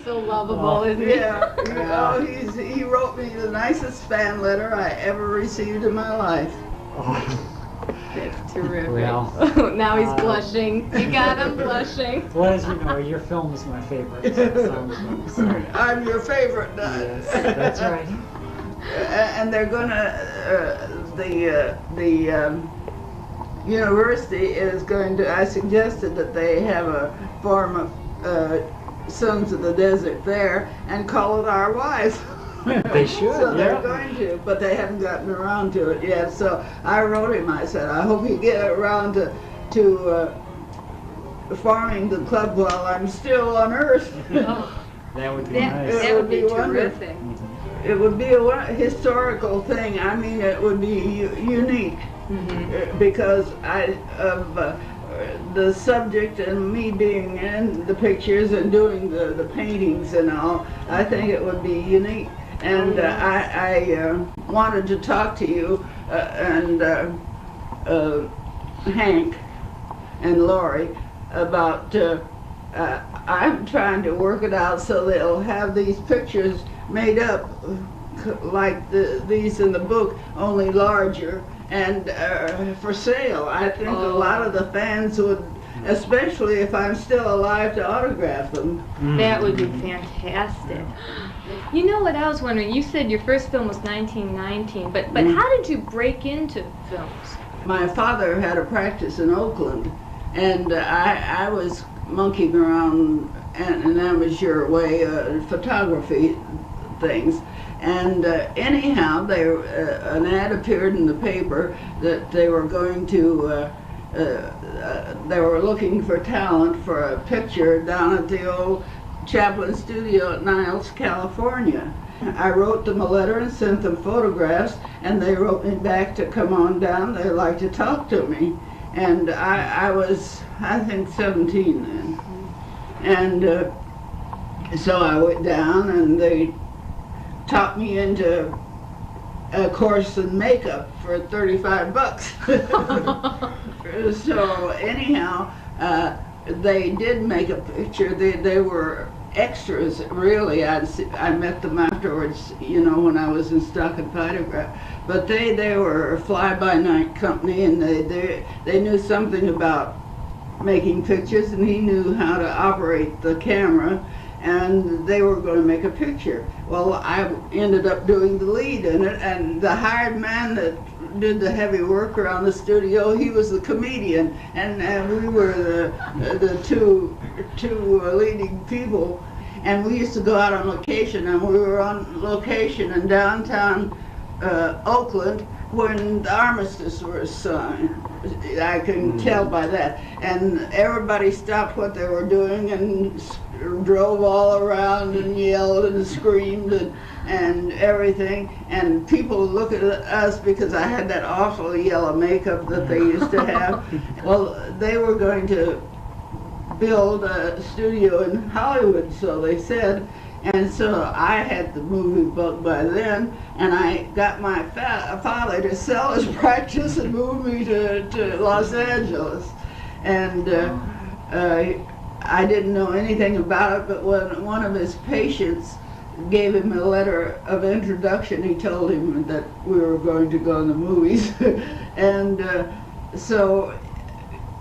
so lovable, isn't he? Yeah, he wrote me the nicest fan letter I ever received in my life. That's terrific. Well, now he's blushing. You got him blushing. Well, as you know, your film is my favorite. So I'm your favorite, yes, that's right. And they're gonna the university is going to. I suggested that they have a form of Sons of the Desert there and call it Our Wives. They should. So they're going to, but they haven't gotten around to it yet. So I wrote him. I said, I hope you get around to forming the club while I'm still on Earth. Oh, That would be nice. that would be wonderful. terrific. It would be a historical thing. I mean, it would be unique because of the subject and me being in the pictures and doing the paintings and all. I think it would be unique. And I wanted to talk to you and Hank and Laurie about. I'm trying to work it out so they'll have these pictures made up like these in the book, only larger, and for sale. I think a lot of the fans would, especially if I'm still alive, to autograph them. That would be fantastic. You know what I was wondering? You said your first film was 1919, but how did you break into films? My father had a practice in Oakland, and I was monkeying around an amateur way, photography things. And anyhow, an ad appeared in the paper that they were going to, they were looking for talent for a picture down at the old Chaplin studio at Niles, California. I wrote them a letter and sent them photographs, and they wrote me back to come on down. They'd like to talk to me. And I was, I think, 17 then. And so I went down, and they taught me into a course in makeup for $35. So anyhow, they did make a picture. They were extras, really. I met them afterwards, you know, when I was in stock and photograph. But they were a fly-by-night company, and they knew something about making pictures, and he knew how to operate the camera, and they were going to make a picture. Well, I ended up doing the lead in it, and the hired man that did the heavy work around the studio, he was the comedian, and we were the two leading people, and we used to go out on location, and we were on location in downtown Oakland when the armistice was signed. I can tell by that. And everybody stopped what they were doing and drove all around and yelled and screamed and everything. And people looked at us because I had that awful yellow makeup that they used to have. Well, they were going to build a studio in Hollywood, so they said. And so I had the movie book by then, and I got my father to sell his practice and move me to Los Angeles. And I didn't know anything about it, but when one of his patients gave him a letter of introduction, he told him that we were going to go in the movies. And so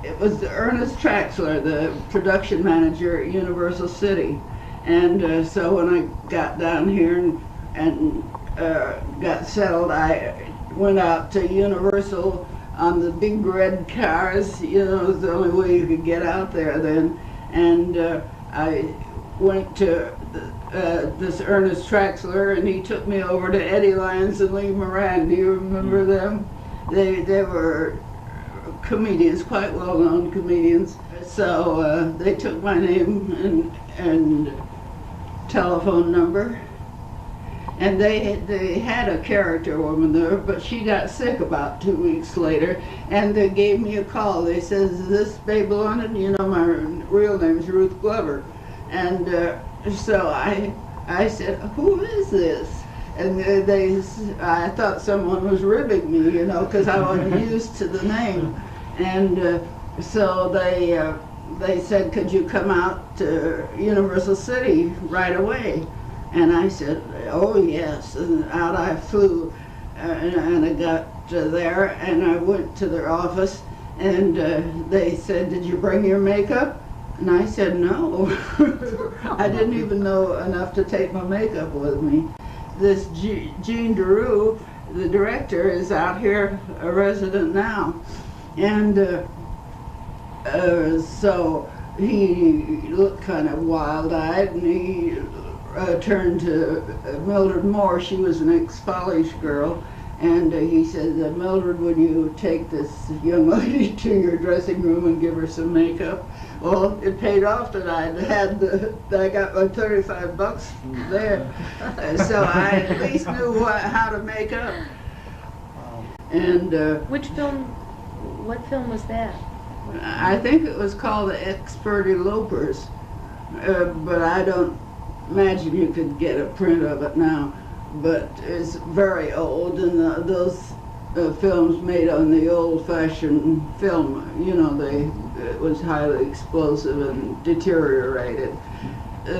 it was Ernest Traxler, the production manager at Universal City. And so when I got down here and got settled, I went out to Universal on the big red cars. You know, it was the only way you could get out there then. And I went to this Ernest Traxler, and he took me over to Eddie Lyons and Lee Moran. Do you remember them? They were comedians, quite well-known comedians. So they took my name and telephone number, and they had a character woman there, but she got sick about 2 weeks later, and they gave me a call. They said, "Is this Babe London?" You know, my real name's Ruth Glover. And so I said, "Who is this?" And I thought someone was ribbing me, you know, because I wasn't used to the name. And so they they said, could you come out to Universal City right away? And I said, oh yes, and out I flew, and I got there, and I went to their office, and they said, did you bring your makeup? And I said, no. I didn't even know enough to take my makeup with me. This Jean Deroux, the director, is out here, a resident now. And so he looked kind of wild-eyed, and he turned to Mildred Moore. She was an ex-Follies girl. And he said, Mildred, would you take this young lady to your dressing room and give her some makeup? Well, it paid off that I got my 35 bucks there. So I at least knew how to make up. And What film was that? I think it was called The Expert Elopers, but I don't imagine you could get a print of it now. But it's very old, and those films made on the old-fashioned film, it was highly explosive and deteriorated.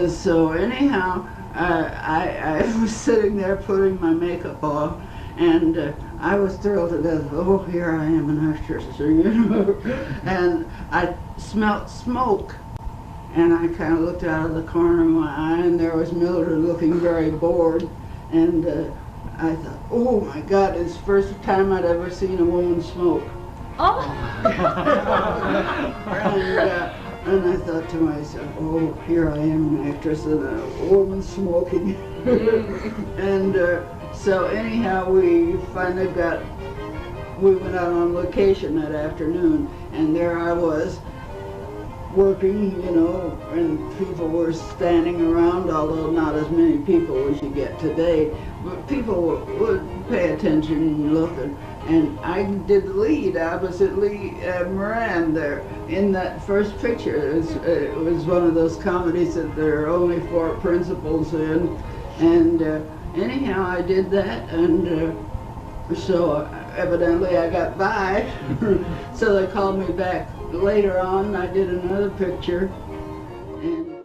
So anyhow, I was sitting there putting my makeup on, and I was thrilled to death. Oh, here I am, an actress, and I smelt smoke. And I kind of looked out of the corner of my eye, and there was Mildred looking very bored. And I thought, oh my God, it's the first time I'd ever seen a woman smoke. Oh! And I thought to myself, oh, here I am, an actress and a woman smoking. And so anyhow, we finally we went out on location that afternoon, and there I was, working, and people were standing around, although not as many people as you get today. But people would pay attention and look, and I did the lead. I was at Moran there in that first picture. It was one of those comedies that there are only 4 principals in, and anyhow I did that, and so evidently I got by. So they called me back later on. I did another picture, and